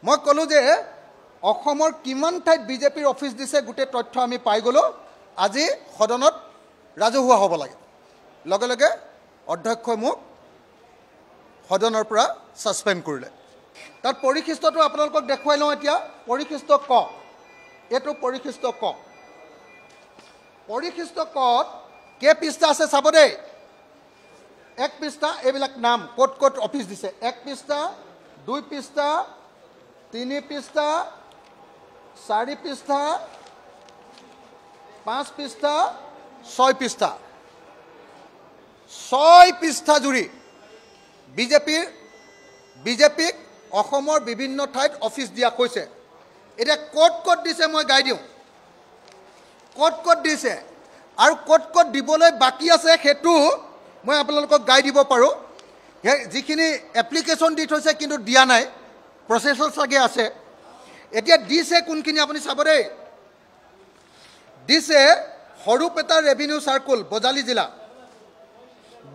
মই ক'লো যে অসমৰ কিমান ঠাইত বিজেপিৰ অফিচ দিছে গোটেই তথ্য আমি পাই গ'লো আজি সদনত ৰাজহুৱা হ'ব লাগে লগে লগে অধ্যক্ষই মোক সদনৰ পৰা সাসপেন্ড কৰিলে তাত পৰিখিষ্টটো আপোনালোকক দেখুৱাই লওঁ এতিয়া পৰিখিষ্ট ক এটো পৰিখিষ্ট ক পৰিখিষ্ট কত কে পৃষ্ঠা আছে চাব দেই এক পৃষ্ঠা এইবিলাক নাম কোট কোট অফিস দিছে এক পৃষ্ঠা দুই পৃষ্ঠা তিনি পৃষ্ঠা চাৰি পৃষ্ঠা পাঁচ পৃষ্ঠা ছয় পৃষ্ঠা জুৰি বিজেপিক অসমৰ বিভিন্ন ঠাইত অফিস দিয়া কৈছে এটা কোট কোট দিছে মই গাই দিওঁ কোট কোট দিছে আৰু কোট কোট দিবলৈ বাকি আছে হেতু মই আপোনালোকক গাই দিব পাৰো যিখিনি এপ্লিকেশন দি থৈছে কিন্তু দিয়া নাই প্ৰসেসৰ সাগে আছে এতিয়া দিছে কোনখিনি আপুনি চাব দেই দিছে হৰুপেটা ৰেভিনিউ সাৰ্কুল বজালি জিলা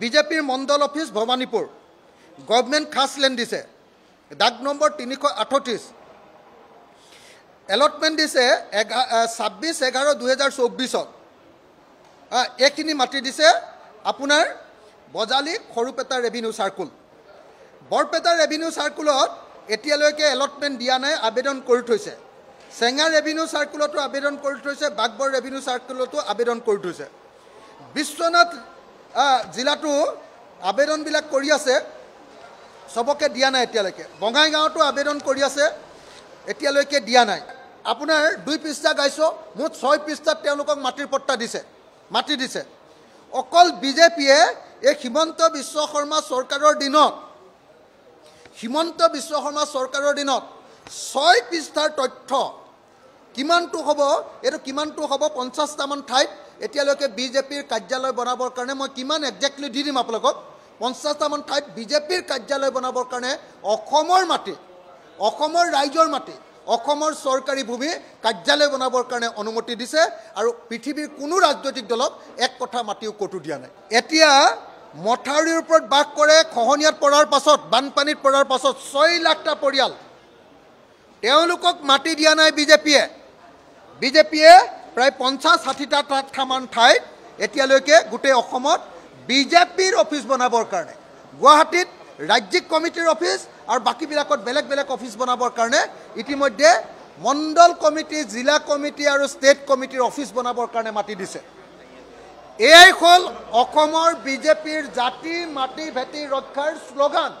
বিজেপিৰ মণ্ডল অফিস ভবানীপুৰ গভৰ্নমেন্ট খাস লেন্ড দিছে দাগ নম্বৰ 338 এলটমেন্ট দিছে 26/11/2024 এখিনি মাটি দিছে আপোনাৰ Bajali হৰুপেটা revenue circle Barpeta revenue সাৰ্কুলত এতিয়ালৈকে এলটমেন্ট দিয়া নাই আবেদন কৰি থৈছে চেঙা ৰেভিনিউ সাৰ্কুলতো আবেদন কৰি থৈছে বাগবৰ ৰেভিনিউ সাৰ্কুলতো আবেদন কৰি থৈছে বিশ্বনাথ জিলাটো আবেদন বিলাক কৰি আছে সবকে দিয়া নাই এতিয়ালৈকে বঙাইগাঁওতো আবেদন কৰি আছে এতিয়ালৈকে দিয়া নাই আপোনাৰ দুই পৃষ্ঠা গাইছো মুঠ 6 পৃষ্ঠাত তেওঁলোকক মাটিৰ পট্টা দিছে মাটি দিছে অকল বিজেপিয়ে এই হিমন্ত বিশ্ব শৰ্মা চৰকাৰৰ দিনত 6 পৃষ্ঠাৰ তথ্য কিমানটো হ'ব এটো কিমানটো হ'ব 50টা মান ঠাইত এতিয়ালৈকে বিজেপিৰ কাৰ্যালয় বনাবৰ কাৰণে মই কিমান এক্স্যাক্টলি দি দিম আপোনালোকক 50টা মান ঠাইত বিজেপিৰ কাৰ্যালয় বনাবৰ কাৰণে অসমৰ মাটি অসমৰ ৰাইজৰ মাটি অসমৰ চৰকাৰী ভূমি কাৰ্যালয় বনাবৰ কাৰণে অনুমতি দিছে আৰু পৃথিৱীৰ কোনো ৰাজনৈতিক দলক এক কথা মাটিও কটু দিয়া নাই এতিয়া মথাউৰিৰ ওপৰত বাস কৰে খহনিয়াত পৰাৰ পাছত বানপানীত পৰাৰ পাছত 6 লাখটা পৰিয়াল তেওঁলোকক মাটি দিয়া নাই বিজেপিয়ে প্ৰায় 50-60টা মান ঠাইত এতিয়ালৈকে গোটেই অসমত বিজেপিৰ অফিস বনাবৰ কাৰণে গুৱাহাটীত ৰাজ্যিক কমিটিৰ অফিস আৰু বাকি বিলাকত বেলেগ অফিস বনাবৰ কাৰণে ইতিমধ্যে মণ্ডল কমিটি জিলা কমিটি আৰু ষ্টেট কমিটিৰ অফিস বনাবৰ কাৰণে মাটি দিছে এই হল অসমৰ বিজেপিৰ জাতি মাটি ভেটি ৰক্ষাৰ স্লোগান